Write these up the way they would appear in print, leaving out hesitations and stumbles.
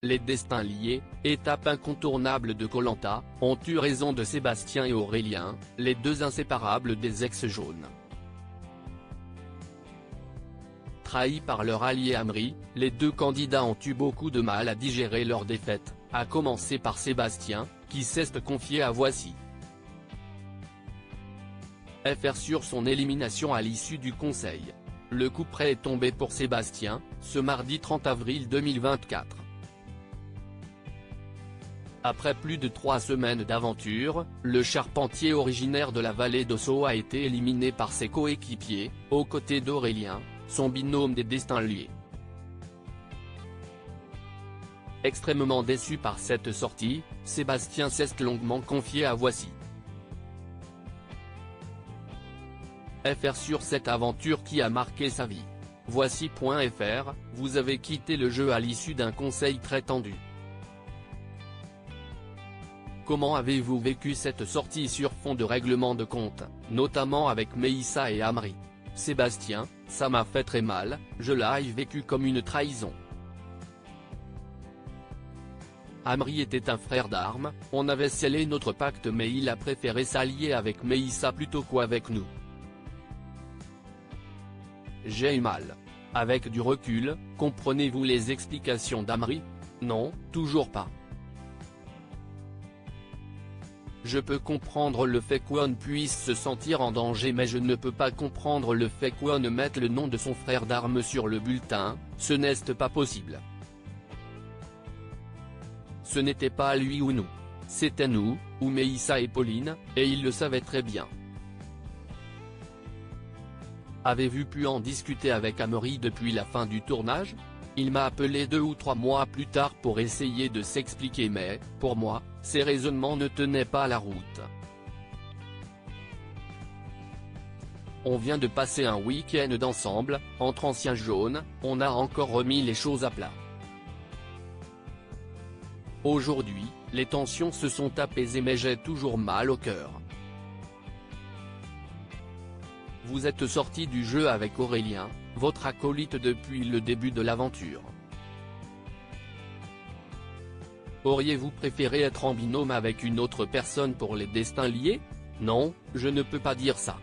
Les destins liés, étape incontournable de Koh Lanta, ont eu raison de Sébastien et Aurélien, les deux inséparables des ex-jaunes. Trahis par leur allié Amri, les deux candidats ont eu beaucoup de mal à digérer leur défaite, à commencer par Sébastien, qui s'est confié à Voici. FR sur son élimination à l'issue du conseil. Le couperet est tombé pour Sébastien, ce mardi 30 avril 2024. Après plus de 3 semaines d'aventure, le charpentier originaire de la vallée d'Osso a été éliminé par ses coéquipiers, aux côtés d'Aurélien, son binôme des destins liés. Extrêmement déçu par cette sortie, Sébastien s'est longuement confié à Voici. FR sur cette aventure qui a marqué sa vie. Voici.fr, vous avez quitté le jeu à l'issue d'un conseil très tendu. Comment avez-vous vécu cette sortie sur fond de règlement de compte, notamment avec Meissa et Amri? Sébastien, ça m'a fait très mal, je l'ai vécu comme une trahison. Amri était un frère d'armes, on avait scellé notre pacte mais il a préféré s'allier avec Meissa plutôt qu'avec nous. J'ai eu mal. Avec du recul, comprenez-vous les explications d'Amri? Non, toujours pas. Je peux comprendre le fait qu'on puisse se sentir en danger mais je ne peux pas comprendre le fait qu'on mette le nom de son frère d'armes sur le bulletin, ce n'est pas possible. Ce n'était pas lui ou nous. C'était nous, ou Meissa et Pauline, et il le savait très bien. Avez-vous pu en discuter avec Amri depuis la fin du tournage? Il m'a appelé 2 ou 3 mois plus tard pour essayer de s'expliquer mais, pour moi, ses raisonnements ne tenaient pas la route. On vient de passer un week-end d'ensemble, entre anciens jaunes, on a encore remis les choses à plat. Aujourd'hui, les tensions se sont apaisées mais j'ai toujours mal au cœur. Vous êtes sorti du jeu avec Aurélien, votre acolyte depuis le début de l'aventure. Auriez-vous préféré être en binôme avec une autre personne pour les destins liés? Non, je ne peux pas dire ça.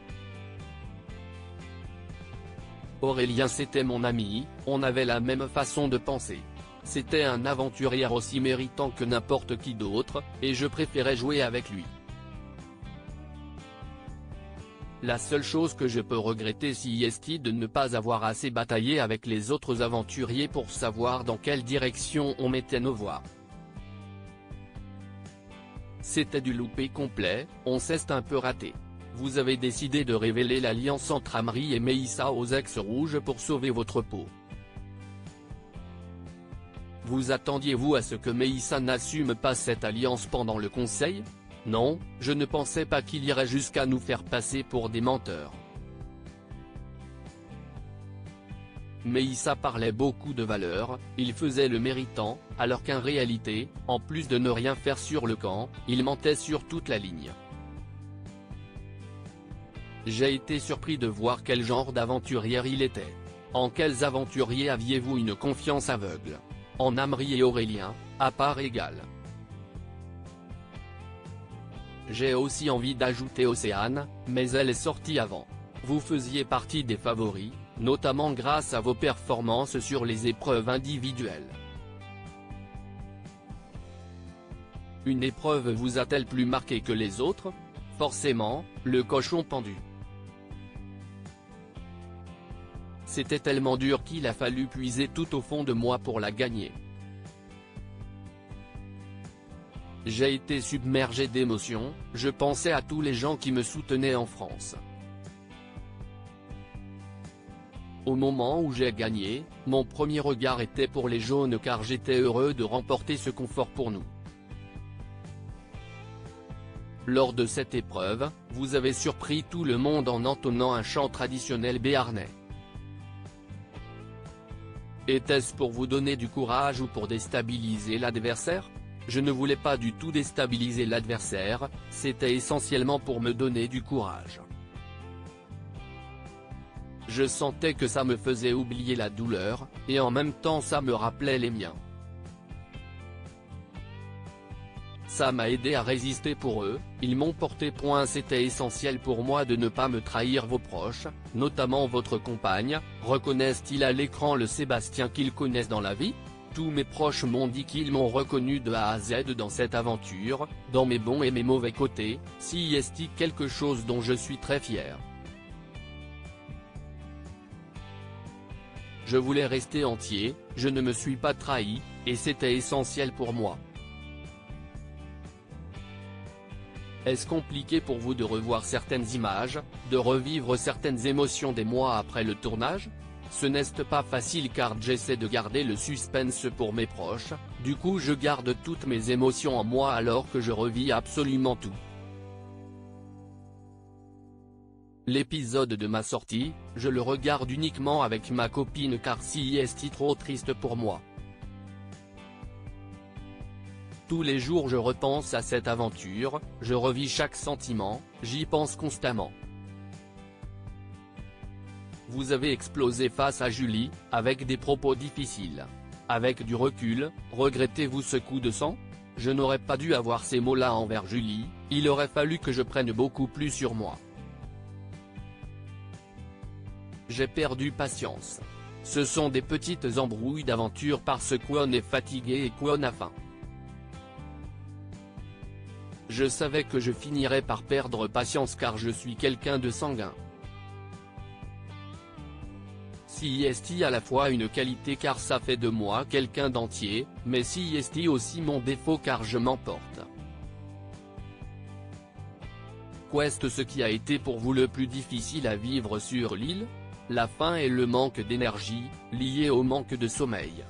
Aurélien c'était mon ami, on avait la même façon de penser. C'était un aventurier aussi méritant que n'importe qui d'autre, et je préférais jouer avec lui. La seule chose que je peux regretter c'est de ne pas avoir assez bataillé avec les autres aventuriers pour savoir dans quelle direction on mettait nos voix. C'était du loupé complet, on s'est un peu raté. Vous avez décidé de révéler l'alliance entre Amri et Meissa aux ex-rouges pour sauver votre peau. Vous attendiez-vous à ce que Meissa n'assume pas cette alliance pendant le conseil? Non, je ne pensais pas qu'il irait jusqu'à nous faire passer pour des menteurs. Meissa parlait beaucoup de valeurs, il faisait le méritant, alors qu'en réalité, en plus de ne rien faire sur le camp, il mentait sur toute la ligne. J'ai été surpris de voir quel genre d'aventurier il était. En quels aventuriers aviez-vous une confiance aveugle? En Amri et Aurélien, à part égale. J'ai aussi envie d'ajouter Océane, mais elle est sortie avant. Vous faisiez partie des favoris, notamment grâce à vos performances sur les épreuves individuelles. Une épreuve vous a-t-elle plus marqué que les autres? Forcément, le cochon pendu. C'était tellement dur qu'il a fallu puiser tout au fond de moi pour la gagner. J'ai été submergé d'émotions, je pensais à tous les gens qui me soutenaient en France. Au moment où j'ai gagné, mon premier regard était pour les jaunes car j'étais heureux de remporter ce confort pour nous. Lors de cette épreuve, vous avez surpris tout le monde en entonnant un chant traditionnel béarnais. Était-ce pour vous donner du courage ou pour déstabiliser l'adversaire? Je ne voulais pas du tout déstabiliser l'adversaire, c'était essentiellement pour me donner du courage. Je sentais que ça me faisait oublier la douleur, et en même temps ça me rappelait les miens. Ça m'a aidé à résister pour eux, ils m'ont porté. C'était essentiel pour moi de ne pas me trahir. Vos proches, notamment votre compagne, reconnaissent-ils à l'écran le Sébastien qu'ils connaissent dans la vie? Tous mes proches m'ont dit qu'ils m'ont reconnu de A à Z dans cette aventure, dans mes bons et mes mauvais côtés. C'est quelque chose dont je suis très fier. Je voulais rester entier, je ne me suis pas trahi, et c'était essentiel pour moi. Est-ce compliqué pour vous de revoir certaines images, de revivre certaines émotions des mois après le tournage? Ce n'est pas facile car j'essaie de garder le suspense pour mes proches, du coup je garde toutes mes émotions en moi alors que je revis absolument tout. L'épisode de ma sortie, je le regarde uniquement avec ma copine car c'est trop triste pour moi. Tous les jours je repense à cette aventure, je revis chaque sentiment, j'y pense constamment. Vous avez explosé face à Julie, avec des propos difficiles. Avec du recul, regrettez-vous ce coup de sang? Je n'aurais pas dû avoir ces mots-là envers Julie, il aurait fallu que je prenne beaucoup plus sur moi. J'ai perdu patience. Ce sont des petites embrouilles d'aventure parce qu'on est fatigué et qu'on a faim. Je savais que je finirais par perdre patience car je suis quelqu'un de sanguin. C'est à la fois une qualité car ça fait de moi quelqu'un d'entier, mais c'est aussi mon défaut car je m'emporte. Qu'est-ce ce qui a été pour vous le plus difficile à vivre sur l'île? La faim et le manque d'énergie, lié au manque de sommeil.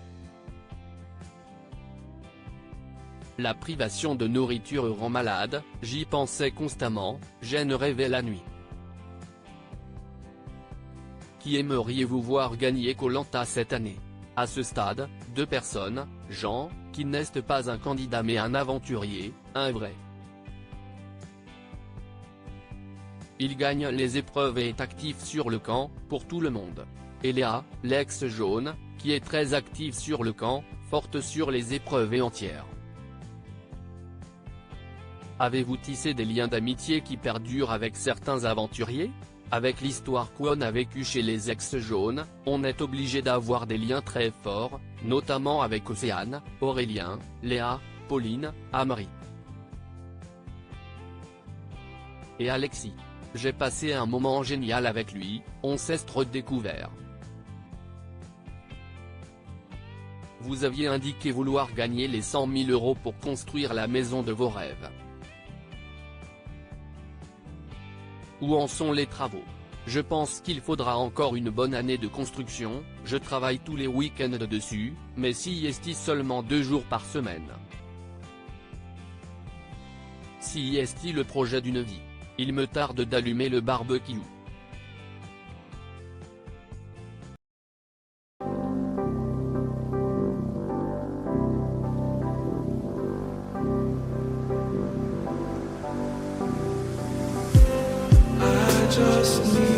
La privation de nourriture rend malade, j'y pensais constamment, je rêvais la nuit. Qui aimeriez-vous voir gagner Koh-Lanta cette année? À ce stade, 2 personnes, Jean, qui n'est pas un candidat mais un aventurier, un vrai. Il gagne les épreuves et est actif sur le camp, pour tout le monde. Et Léa, l'ex-jaune, qui est très active sur le camp, forte sur les épreuves et entière. Avez-vous tissé des liens d'amitié qui perdurent avec certains aventuriers? Avec l'histoire qu'on a vécue chez les ex-jaunes, on est obligé d'avoir des liens très forts, notamment avec Océane, Aurélien, Léa, Pauline, Amaury et Alexis. J'ai passé un moment génial avec lui, on s'est redécouvert. Vous aviez indiqué vouloir gagner les 100 000 € pour construire la maison de vos rêves. Où en sont les travaux? Je pense qu'il faudra encore une bonne année de construction, je travaille tous les week-ends dessus, mais c'est seulement 2 jours par semaine. C'est le projet d'une vie. Il me tarde d'allumer le barbecue. Just need